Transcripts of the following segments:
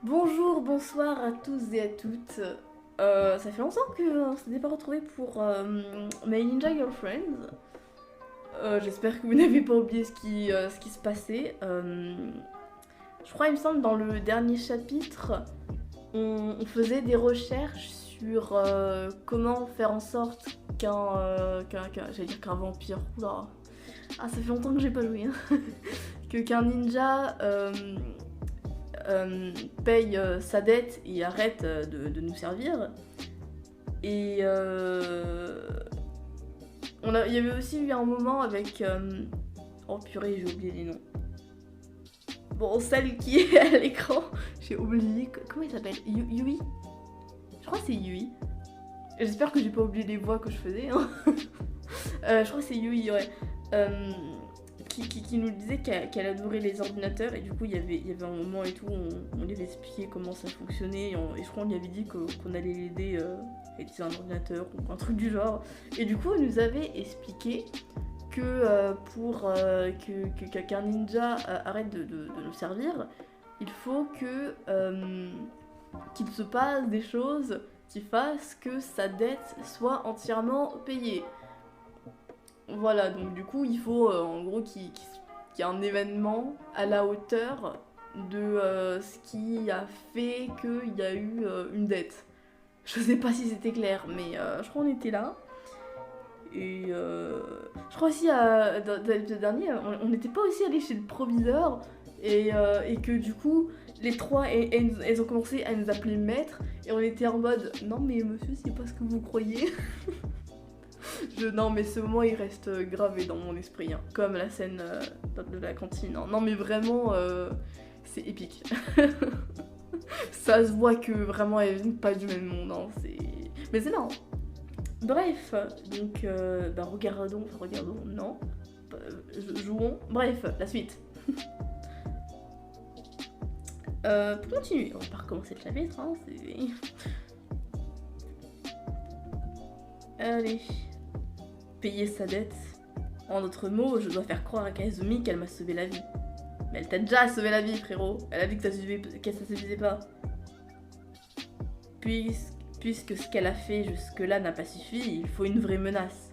Bonjour, bonsoir à tous et à toutes. Ça fait longtemps qu'on ne s'était pas retrouvés pour My Ninja Girlfriend. J'espère que vous n'avez pas oublié ce qui se passait. Je crois, il me semble, dans le dernier chapitre, on faisait des recherches sur comment faire en sorte j'allais dire qu'un vampire. Oula. Ah, ça fait longtemps que j'ai pas joué. Hein. Qu'un ninja paye sa dette et arrête de nous servir. Et il y avait aussi eu un moment avec... oh purée, j'ai oublié les noms. Bon, celle qui est à l'écran, j'ai oublié. Comment il s'appelle? Yui. Je crois que c'est Yui. J'espère que j'ai pas oublié les voix que je faisais. Hein. Je crois que c'est Yui, ouais. Qui nous disait qu'elle adorait les ordinateurs et du coup il y avait un moment et tout on lui avait expliqué comment ça fonctionnait et je crois qu'on lui avait dit qu'on allait l'aider à utiliser un ordinateur ou un truc du genre et du coup elle nous avait expliqué que pour qu'un ninja arrête de nous servir il faut qu'il se passe des choses qui fassent que sa dette soit entièrement payée. Voilà, donc du coup, il faut en gros qu'il y ait un événement à la hauteur de ce qui a fait qu'il y a eu une dette. Je sais pas si c'était clair, mais je crois qu'on était là. Et je crois aussi, dans l'épisode dernier, on n'était pas aussi allé chez le proviseur. Et que du coup, les trois, elles ont commencé à nous appeler maître. Et on était en mode, non mais monsieur, c'est pas ce que vous croyez. Non mais ce moment il reste gravé dans mon esprit, hein. Comme la scène de la cantine. Hein. Non mais vraiment, c'est épique. Ça se voit que vraiment elles viennent pas du même monde. Hein. Mais c'est marrant. Bref, donc regardons, non. Jouons. Bref, la suite. Pour continuer, on va pas recommencer le chapitre. Hein, Allez. Payer sa dette. En d'autres mots, je dois faire croire à Kazumi qu'elle m'a sauvé la vie. Mais elle t'a déjà sauvé la vie, frérot. Elle a dit que ça suffisait pas. Puisque ce qu'elle a fait jusque-là n'a pas suffi, il faut une vraie menace.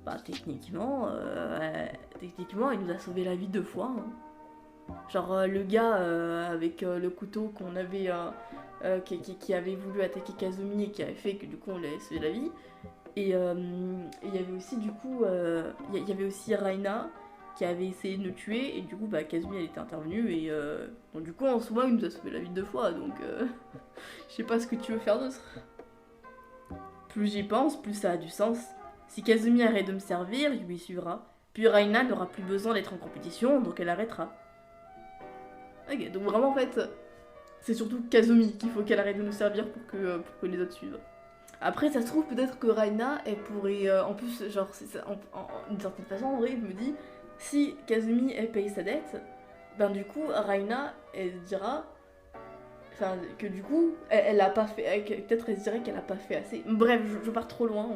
Bah, techniquement, elle nous a sauvé la vie 2 fois. Hein. Genre, le gars avec le couteau qu'on avait... qui avait voulu attaquer Kazumi et qui avait fait que du coup on lui avait sauvé la vie. Et il y avait aussi du coup, il y avait aussi Raina qui avait essayé de nous tuer et du coup Kazumi elle était intervenue et donc du coup en soi il nous a sauvé la vie 2 fois donc je sais pas ce que tu veux faire d'autre. Plus j'y pense, plus ça a du sens. Si Kazumi arrête de me servir, il lui suivra. Puis Raina n'aura plus besoin d'être en compétition donc elle arrêtera. Ok, donc vraiment en fait c'est surtout Kazumi qu'il faut qu'elle arrête de nous servir pour que les autres suivent. Après, ça se trouve peut-être que Raina, elle pourrait, en plus, genre, d'une certaine façon, en vrai, je me dis, si Kazumi, elle paye sa dette, ben du coup, Raina, elle dira, enfin, que du coup, elle a pas fait, peut-être elle se dirait qu'elle a pas fait assez. Bref, je pars trop loin,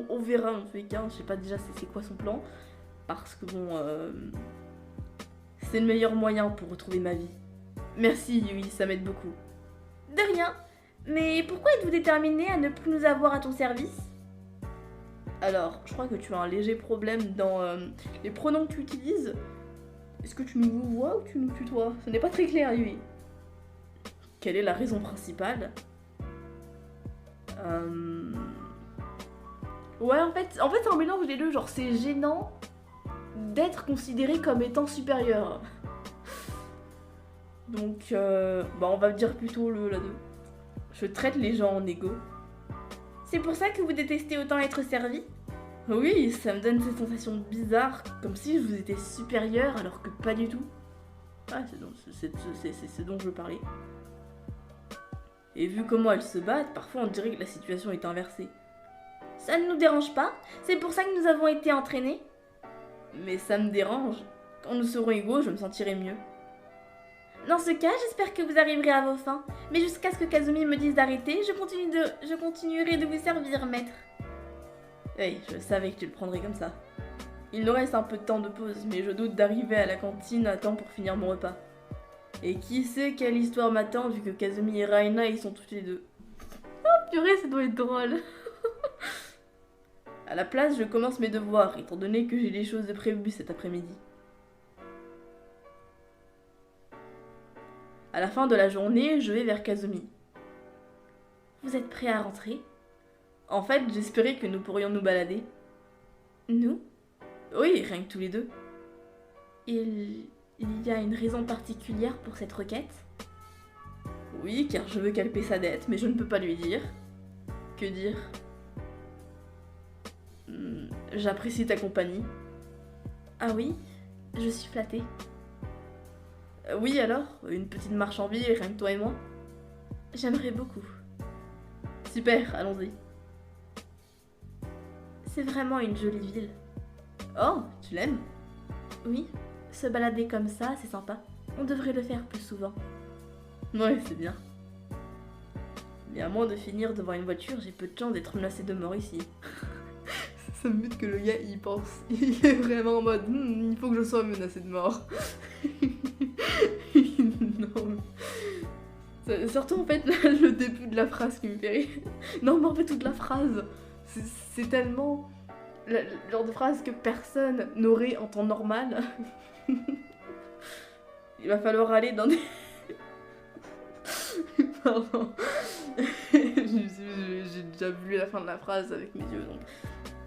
on verra en tous les cas, je sais pas déjà c'est quoi son plan, parce que bon, c'est le meilleur moyen pour retrouver ma vie. Merci Yui, ça m'aide beaucoup. De rien. Mais pourquoi êtes-vous déterminé à ne plus nous avoir à ton service? Alors, je crois que tu as un léger problème dans les pronoms que tu utilises. Est-ce que tu nous vois ou tu nous tutoies? Ce n'est pas très clair, Yui. Quelle est la raison principale? Ouais, en fait c'est un mélange des deux. Genre, c'est gênant d'être considéré comme étant supérieur. Donc, on va dire plutôt la 2. Je traite les gens en égo. C'est pour ça que vous détestez autant être servi? Oui, ça me donne cette sensation bizarre, comme si je vous étais supérieur alors que pas du tout. Ah, c'est ce dont je parlais. Et vu comment elles se battent, parfois on dirait que la situation est inversée. Ça ne nous dérange pas, c'est pour ça que nous avons été entraînés. Mais ça me dérange. Quand nous serons égaux, je me sentirai mieux. Dans ce cas, j'espère que vous arriverez à vos fins. Mais jusqu'à ce que Kazumi me dise d'arrêter, je continuerai de vous servir, maître. Oui, je savais que tu le prendrais comme ça. Il nous reste un peu de temps de pause, mais je doute d'arriver à la cantine à temps pour finir mon repas. Et qui sait quelle histoire m'attend vu que Kazumi et Raina ils sont tous les deux. Oh purée, ça doit être drôle. À la place, je commence mes devoirs, étant donné que j'ai des choses de prévues cet après-midi. À la fin de la journée, je vais vers Kazumi. Vous êtes prêt à rentrer? En fait, j'espérais que nous pourrions nous balader. Nous? Oui, rien que tous les deux. Il y a une raison particulière pour cette requête? Oui, car je veux qu'elle paie sa dette, mais je ne peux pas lui dire. Que dire? J'apprécie ta compagnie. Ah oui? Je suis flattée. Oui alors? Une petite marche en ville, rien que toi et moi? J'aimerais beaucoup. Super, allons-y. C'est vraiment une jolie ville. Oh, tu l'aimes? Oui, se balader comme ça, c'est sympa. On devrait le faire plus souvent. Ouais, c'est bien. Mais à moins de finir devant une voiture, j'ai peu de chance d'être menacé de mort ici. Ça me bute que le gars, il pense. Il est vraiment en mode, il faut que je sois menacé de mort. Non. Surtout en fait, le début de la phrase qui me fait rire. Non, mais en fait, toute la phrase. C'est tellement le genre de phrase que personne n'aurait en temps normal. Il va falloir aller dans des... Pardon. J'ai déjà vu la fin de la phrase avec mes yeux, donc...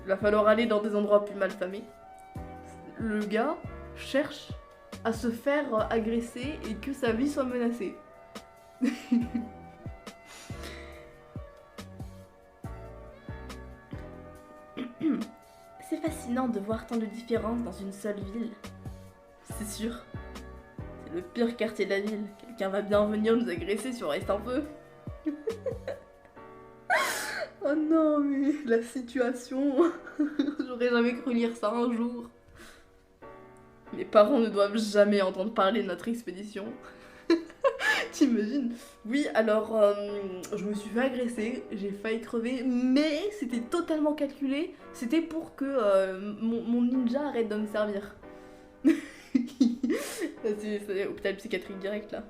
Il va falloir aller dans des endroits plus malfamés. Le gars cherche à se faire agresser et que sa vie soit menacée. C'est fascinant de voir tant de différences dans une seule ville. C'est sûr. C'est le pire quartier de la ville. Quelqu'un va bien venir nous agresser si on reste un peu. Oh non, mais la situation... J'aurais jamais cru lire ça un jour. Mes parents ne doivent jamais entendre parler de notre expédition. T'imagines? Oui, alors, je me suis fait agresser, j'ai failli crever, mais c'était totalement calculé. C'était pour que mon ninja arrête de me servir. C'est hôpital psychiatrique direct, là.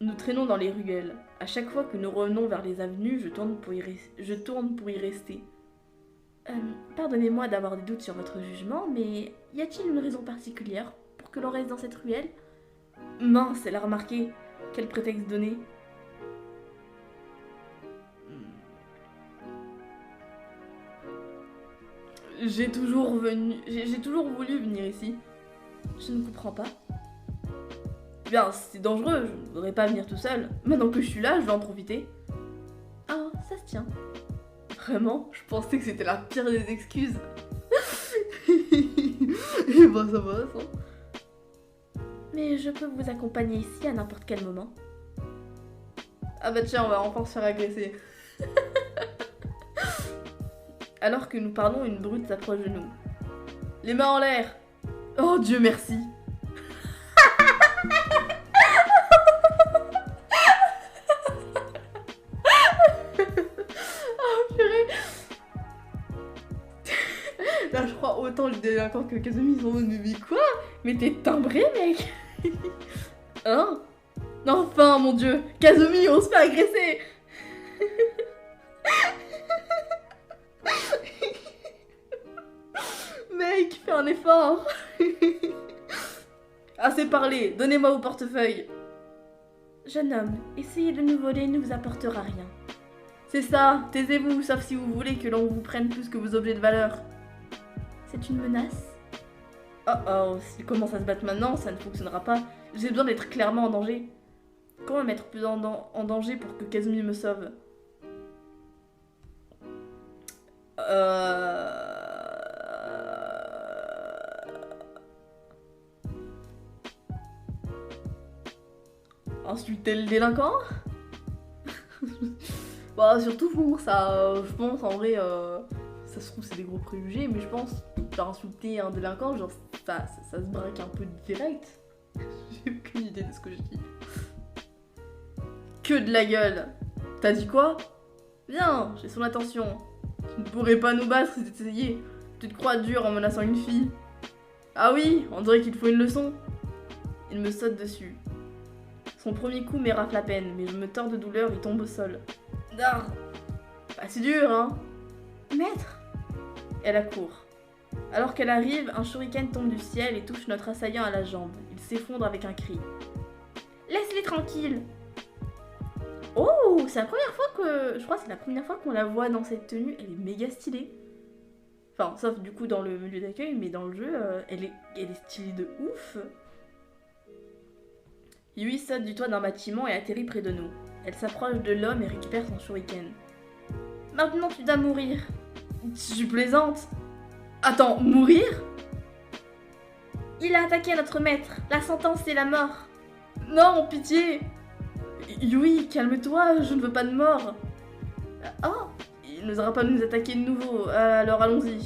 Nous traînons dans les ruelles. À chaque fois que nous revenons vers les avenues, je tourne pour y rester. Pardonnez-moi d'avoir des doutes sur votre jugement, mais y a-t-il une raison particulière pour que l'on reste dans cette ruelle? Mince, elle a remarqué. Quel prétexte donner? J'ai toujours voulu venir ici. Je ne comprends pas. Bien, c'est dangereux, je ne voudrais pas venir tout seul. Maintenant que je suis là, je vais en profiter. Ah, ça se tient. Vraiment, je pensais que c'était la pire des excuses. Et bah ça va, ça. Mais je peux vous accompagner ici à n'importe quel moment. Ah bah tiens, on va enfin se faire agresser. Alors que nous parlons, une brute s'approche de nous. Les mains en l'air. Oh Dieu merci. Oh purée. Là je crois autant les délinquants que Kazumi sont en mode mais quoi? Mais t'es timbré mec. Hein? Enfin mon Dieu, Kazumi on se fait agresser. Mec, fais un effort. Assez parlé, donnez-moi vos portefeuilles. Jeune homme, essayer de nous voler ne vous apportera rien. C'est ça, taisez-vous, sauf si vous voulez que l'on vous prenne plus que vos objets de valeur. C'est une menace? Oh oh, s'il commence à se battre maintenant, ça ne fonctionnera pas. J'ai besoin d'être clairement en danger. Comment me mettre plus en danger pour que Kazumi me sauve? Insulter le délinquant? Bah surtout pour ça, je pense en vrai, ça se trouve c'est des gros préjugés, mais je pense genre insulter un délinquant, genre ça se braque un peu direct. J'ai aucune idée de ce que je dis. Que de la gueule! T'as dit quoi? Bien, j'ai son attention. Tu ne pourrais pas nous battre si t'essayais. Tu te crois dur en menaçant une fille. Ah oui, on dirait qu'il te faut une leçon. Il me saute dessus. Son premier coup m'érafle à peine, mais je me tords de douleur et tombe au sol. Ah, pas si dur, hein? Maître! Elle accourt. Alors qu'elle arrive, un shuriken tombe du ciel et touche notre assaillant à la jambe. Il s'effondre avec un cri. Laisse-les tranquilles! Oh, c'est la première fois que... Je crois que c'est la première fois qu'on la voit dans cette tenue. Elle est méga stylée. Enfin, sauf du coup dans le milieu d'accueil, mais dans le jeu, elle est stylée de ouf. Yui saute du toit d'un bâtiment et atterrit près de nous. Elle s'approche de l'homme et récupère son shuriken. Maintenant tu dois mourir. Tu plaisantes? Attends, mourir? Il a attaqué notre maître. La sentence c'est la mort. Non, pitié. Yui, calme-toi, je ne veux pas de mort. Oh, il n'osera pas nous attaquer de nouveau, alors allons-y.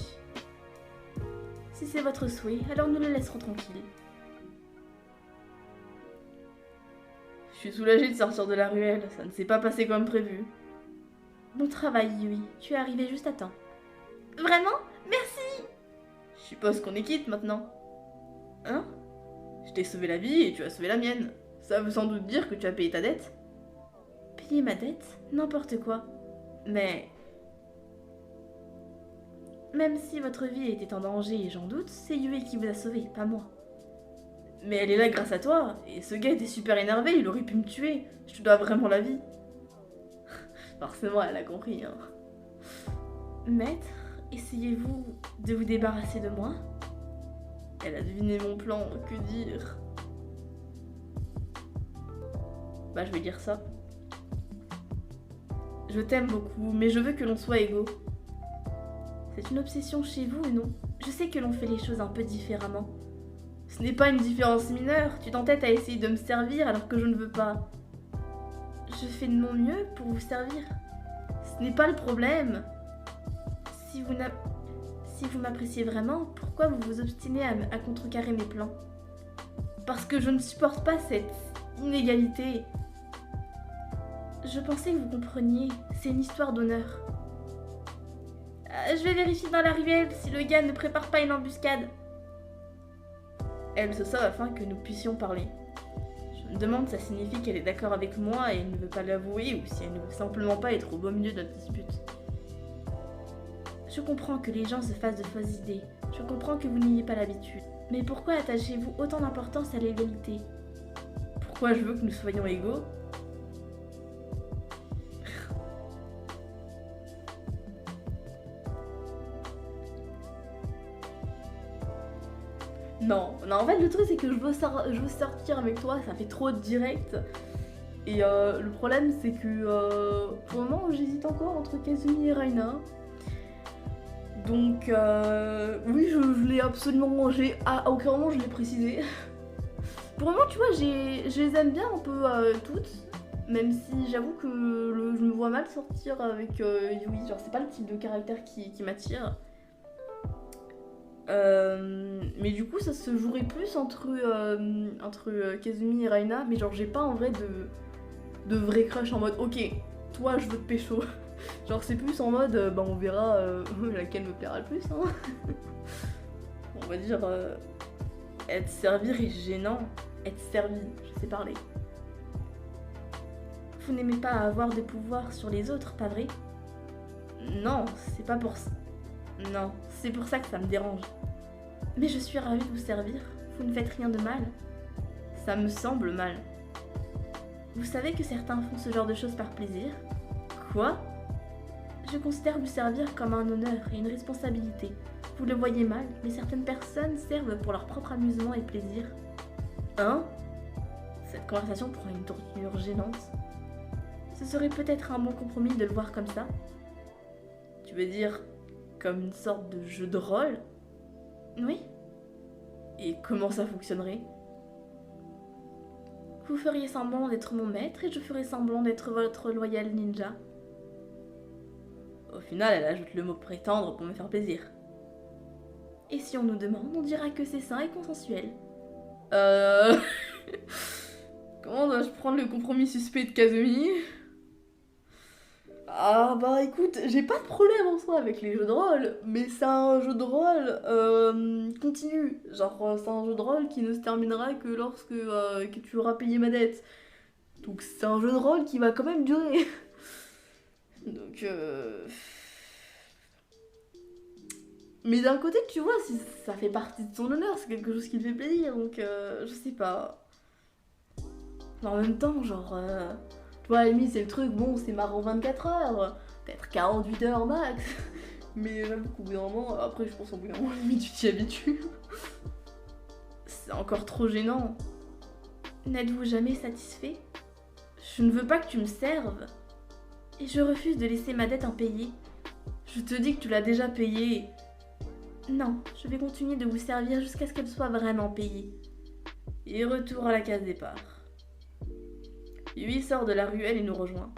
Si c'est votre souhait, alors nous le laisserons tranquille. Je suis soulagée de sortir de la ruelle, ça ne s'est pas passé comme prévu. Bon travail, Yui, tu es arrivé juste à temps. Vraiment? Merci! Je suppose qu'on est quitte maintenant. Hein? Je t'ai sauvé la vie et tu as sauvé la mienne. Ça veut sans doute dire que tu as payé ta dette. Payer ma dette? N'importe quoi. Mais... Même si votre vie était en danger et j'en doute, c'est Yui qui vous a sauvé, pas moi. Mais elle est là grâce à toi, et ce gars était super énervé, il aurait pu me tuer. Je te dois vraiment la vie. Forcément, elle a compris, hein. Maître, essayez-vous de vous débarrasser de moi? Elle a deviné mon plan, que dire? Bah, je vais dire ça. Je t'aime beaucoup, mais je veux que l'on soit égaux. C'est une obsession chez vous, non? Je sais que l'on fait les choses un peu différemment. Ce n'est pas une différence mineure, tu t'entêtes à essayer de me servir alors que je ne veux pas. Je fais de mon mieux pour vous servir. Ce n'est pas le problème. Si vous m'appréciez vraiment, pourquoi vous vous obstinez à contrecarrer mes plans? Parce que je ne supporte pas cette inégalité. Je pensais que vous compreniez, c'est une histoire d'honneur. Je vais vérifier dans la ruelle si le gars ne prépare pas une embuscade. Elle se sauve afin que nous puissions parler. Je me demande si ça signifie qu'elle est d'accord avec moi et elle ne veut pas l'avouer ou si elle ne veut simplement pas être au beau milieu de notre dispute. Je comprends que les gens se fassent de fausses idées. Je comprends que vous n'ayez pas l'habitude. Mais pourquoi attachez-vous autant d'importance à l'égalité? Pourquoi je veux que nous soyons égaux? Non, en fait le truc c'est que je veux sortir avec toi, ça fait trop direct. Et le problème c'est que pour le moment j'hésite encore entre Kazumi et Reina. Donc oui je l'ai absolument mangé, à aucun moment je l'ai précisé. Pour le moment tu vois je les aime bien un peu toutes. Même si j'avoue que je me vois mal sortir avec Yui, genre c'est pas le type de caractère qui m'attire. Mais du coup ça se jouerait plus entre Kazumi et Reina, mais genre j'ai pas en vrai de vrai crush en mode ok, toi je veux te pécho. Genre c'est plus en mode bah on verra laquelle me plaira le plus hein. On va dire être servir est gênant, être servi, je sais parler. Vous n'aimez pas avoir des pouvoirs sur les autres, pas vrai? Non, c'est pas pour ça. Non, c'est pour ça que ça me dérange. Mais je suis ravie de vous servir. Vous ne faites rien de mal. Ça me semble mal. Vous savez que certains font ce genre de choses par plaisir? Quoi? Je considère vous servir comme un honneur et une responsabilité. Vous le voyez mal, mais certaines personnes servent pour leur propre amusement et plaisir. Hein? Cette conversation prend une tournure gênante. Ce serait peut-être un bon compromis de le voir comme ça. Tu veux dire comme une sorte de jeu de rôle? Oui. Et comment ça fonctionnerait? Vous feriez semblant d'être mon maître et je ferais semblant d'être votre loyal ninja. Au final, elle ajoute le mot prétendre pour me faire plaisir. Et si on nous demande, on dira que c'est sain et consensuel. Comment dois-je prendre le compromis suspect de Kazumi? Ah bah écoute, j'ai pas de problème en soi avec les jeux de rôle, mais c'est un jeu de rôle continu. Genre c'est un jeu de rôle qui ne se terminera que lorsque que tu auras payé ma dette. Donc c'est un jeu de rôle qui va quand même durer. Donc Mais d'un côté, tu vois, si ça fait partie de son honneur, c'est quelque chose qui le fait plaisir, donc je sais pas. Mais en même temps, genre, tu vois, à la limite, c'est le truc, bon, c'est marrant 24 heures, peut-être 48 heures max. Mais j'avoue qu'au bout d'un moment, après, je pense qu'au bout d'un moment, limite, tu t'y habitues. C'est encore trop gênant. N'êtes-vous jamais satisfait? Je ne veux pas que tu me serves. Et je refuse de laisser ma dette impayée. Je te dis que tu l'as déjà payée. Non, je vais continuer de vous servir jusqu'à ce qu'elle soit vraiment payée. Et retour à la case départ. Yui sort de la ruelle et nous rejoint.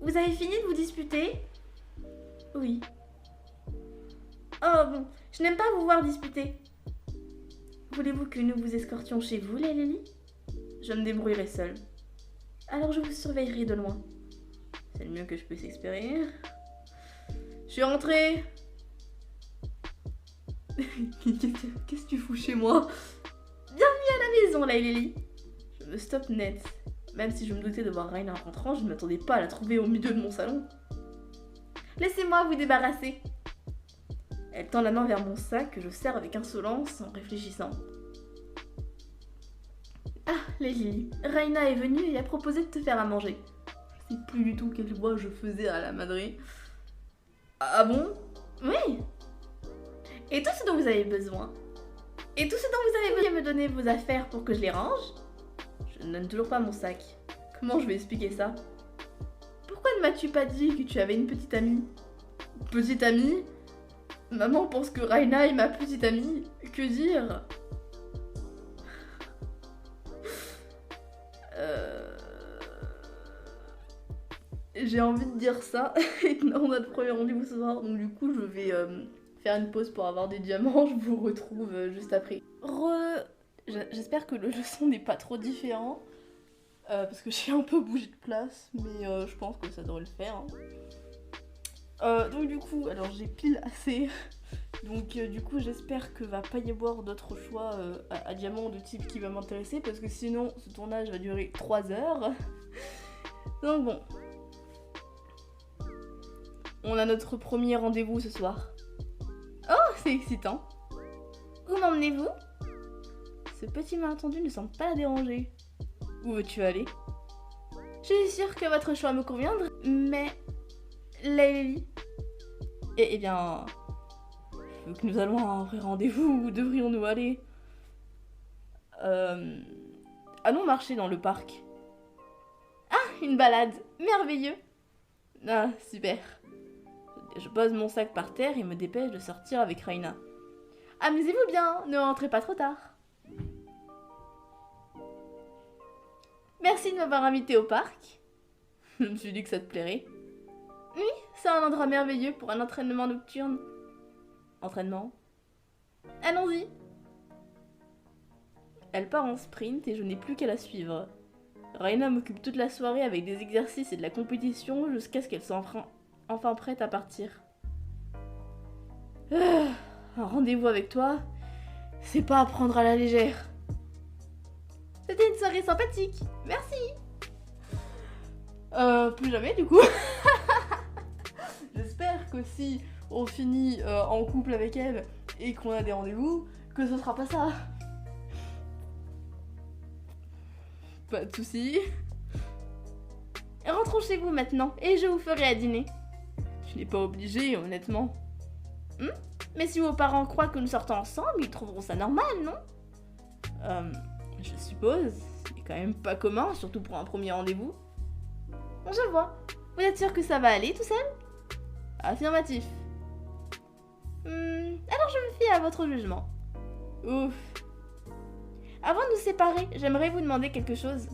Vous avez fini de vous disputer? Oui. Oh bon, je n'aime pas vous voir disputer. Voulez-vous que nous vous escortions chez vous, les Lily? Je me débrouillerai seule. Alors je vous surveillerai de loin. C'est le mieux que je puisse espérer. Je suis rentrée. Qu'est-ce que tu fous chez moi? Bienvenue à la maison, la Lily. Je me stoppe net. Même si je me doutais de voir Raina en rentrant, je ne m'attendais pas à la trouver au milieu de mon salon. Laissez-moi vous débarrasser. Elle tend la main vers mon sac que je serre avec insolence en réfléchissant. Ah, les Lily. Raina est venue et a proposé de te faire à manger. Je sais plus du tout quelle voix je faisais à la madré. Ah bon? Oui. Et tout ce dont vous avez besoin? Et tout ce dont vous avez besoin de me donner vos affaires pour que je les range? Je ne donne toujours pas mon sac. Comment je vais expliquer ça? Pourquoi ne m'as-tu pas dit que tu avais une petite amie? Petite amie? Maman pense que Raina est ma petite amie. Que dire? J'ai envie de dire ça. Et on a le premier rendez-vous ce soir. Donc du coup, je vais faire une pause pour avoir des diamants. Je vous retrouve juste après. J'espère que le son n'est pas trop différent. Parce que j'ai un peu bougé de place. Mais je pense que ça devrait le faire. Donc du coup, alors j'ai pile assez. Donc du coup, j'espère que va pas y avoir d'autres choix à diamant de type qui va m'intéresser. Parce que sinon, ce tournage va durer 3 heures. Donc bon. On a notre premier rendez-vous ce soir. Oh, c'est excitant. Où m'emmenez-vous? Ce petit malentendu ne semble pas la déranger. Où veux-tu aller? Je suis sûre que votre choix me conviendra, mais... Lily. Eh bien... Vu que nous allons à un vrai rendez-vous, où devrions-nous aller? Allons marcher dans le parc. Ah, une balade. Merveilleux. Ah, super. Je pose mon sac par terre et me dépêche de sortir avec Raina. Amusez-vous bien, ne rentrez pas trop tard. Merci de m'avoir invité au parc. Je me suis dit que ça te plairait. Oui, c'est un endroit merveilleux pour un entraînement nocturne. Entraînement? Allons-y. Elle part en sprint et je n'ai plus qu'à la suivre. Raina m'occupe toute la soirée avec des exercices et de la compétition jusqu'à ce qu'elle soit enfin prête à partir. Un rendez-vous avec toi, c'est pas à prendre à la légère. C'était une soirée sympathique, merci. Plus jamais du coup. J'espère que si on finit en couple avec elle et qu'on a des rendez-vous, que ce sera pas ça. Pas de soucis. Rentrons chez vous maintenant et je vous ferai à dîner. Tu n'es pas obligée, honnêtement. Mais si vos parents croient que nous sortons ensemble, ils trouveront ça normal, non? Je suppose. C'est quand même pas commun, surtout pour un premier rendez-vous. Je vois. Vous êtes sûr que ça va aller tout seul? Affirmatif. Alors je me fie à votre jugement. Ouf. Avant de nous séparer, j'aimerais vous demander quelque chose.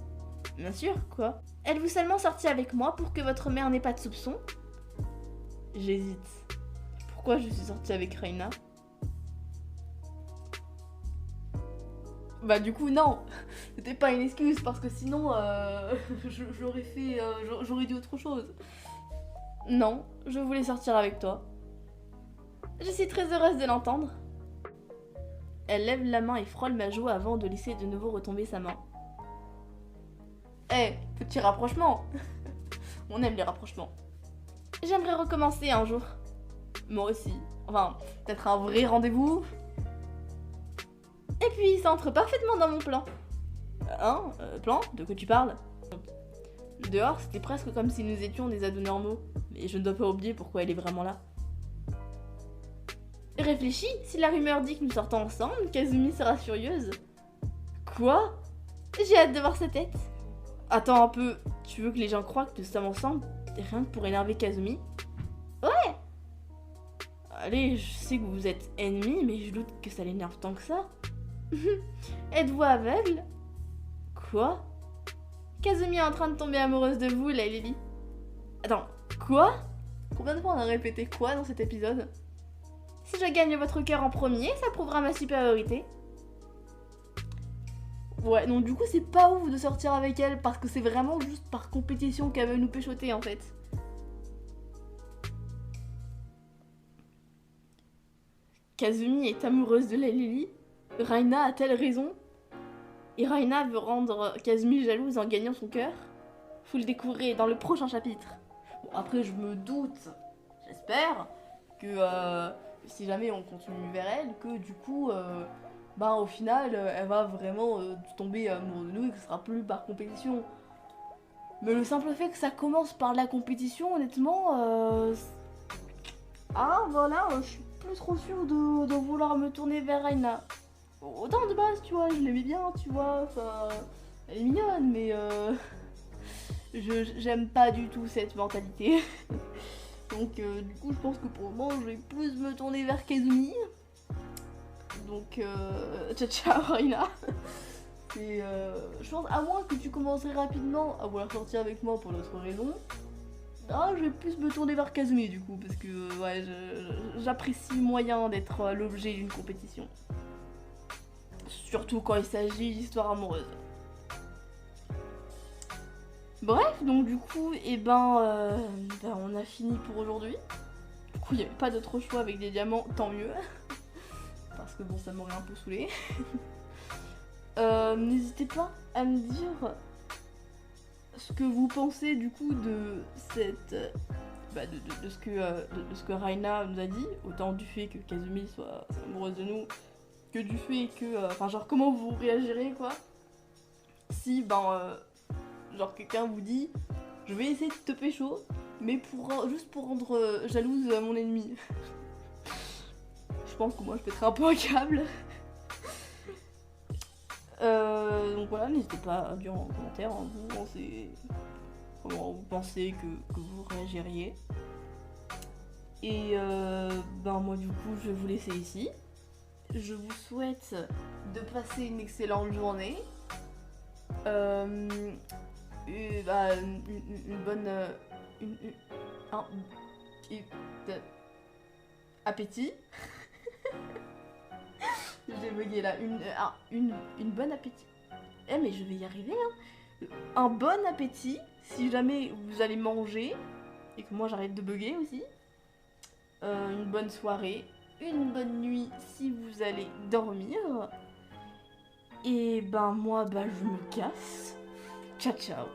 Bien sûr, quoi? Êtes-vous seulement sorti avec moi pour que votre mère n'ait pas de soupçons? J'hésite. Pourquoi je suis sortie avec Raina? Bah du coup non, c'était pas une excuse parce que sinon j'aurais dit autre chose. Non, je voulais sortir avec toi. Je suis très heureuse de l'entendre. Elle lève la main et frôle ma joue avant de laisser de nouveau retomber sa main. Eh, petit rapprochement. On aime les rapprochements. J'aimerais recommencer un jour. Moi aussi. Enfin, peut-être un vrai rendez-vous. Et puis, ça entre parfaitement dans mon plan. Hein plan? De quoi tu parles? Dehors, c'était presque comme si nous étions des ados normaux. Mais je ne dois pas oublier pourquoi elle est vraiment là. Réfléchis, si la rumeur dit que nous sortons ensemble, Kazumi sera furieuse. Quoi? J'ai hâte de voir sa tête. Attends un peu, tu veux que les gens croient que nous sommes ensemble rien que pour énerver Kazumi? Ouais! Allez, je sais que vous êtes ennemis, mais je doute que ça l'énerve tant que ça. Êtes-vous aveugle? Quoi? Kazumi est en train de tomber amoureuse de vous, la Lily. Attends, quoi? Combien de fois on a répété quoi dans cet épisode? Si je gagne votre cœur en premier, ça prouvera ma supériorité. Ouais, donc du coup c'est pas ouf de sortir avec elle parce que c'est vraiment juste par compétition qu'elle veut nous péchoter en fait. Kazumi est amoureuse de la Lily. Raina a-t-elle raison? Et Raina veut rendre Kazumi jalouse en gagnant son cœur? Vous le découvrirez dans le prochain chapitre. Bon, après je me doute, j'espère, que si jamais on continue vers elle, que du coup, au final, elle va vraiment tomber amoureuse de nous et que ce sera plus par compétition. Mais le simple fait que ça commence par la compétition, honnêtement, voilà, je suis plus trop sûre de vouloir me tourner vers Raina. Autant de base, tu vois, je l'aimais bien, tu vois, elle est mignonne, mais j'aime pas du tout cette mentalité. Donc du coup je pense que pour le moment je vais plus me tourner vers Kazumi. Donc ciao ciao Raina. Et je pense à moins que tu commencerais rapidement à vouloir sortir avec moi pour d'autres raisons. Je vais plus me tourner vers Kazumi du coup parce que ouais j'apprécie le moyen d'être l'objet d'une compétition. Surtout quand il s'agit d'histoires amoureuses. Bref, donc du coup, on a fini pour aujourd'hui. Du coup, il n'y avait pas d'autre choix avec des diamants, tant mieux. Parce que bon, ça m'aurait un peu saoulé. N'hésitez pas à me dire ce que vous pensez du coup de cette... de ce que Raina nous a dit. Autant du fait que Kazumi soit amoureuse de nous, que du fait que... genre, comment vous réagirez, quoi. Si, genre quelqu'un vous dit je vais essayer de te pécho mais juste pour rendre jalouse mon ennemi. Je pense que moi je pèterai un peu un câble. Donc voilà, n'hésitez pas à dire en commentaire comment vous pensez que vous réagiriez. Et moi du coup je vais vous laisser ici. Je vous souhaite de passer une excellente journée. Une bonne appétit. J'ai bugué là. Une bonne appétit. Mais je vais y arriver hein. Un bon appétit si jamais vous allez manger et que moi j'arrête de bugger aussi. Une bonne soirée, une bonne nuit si vous allez dormir. Et moi je me casse. Ciao ciao.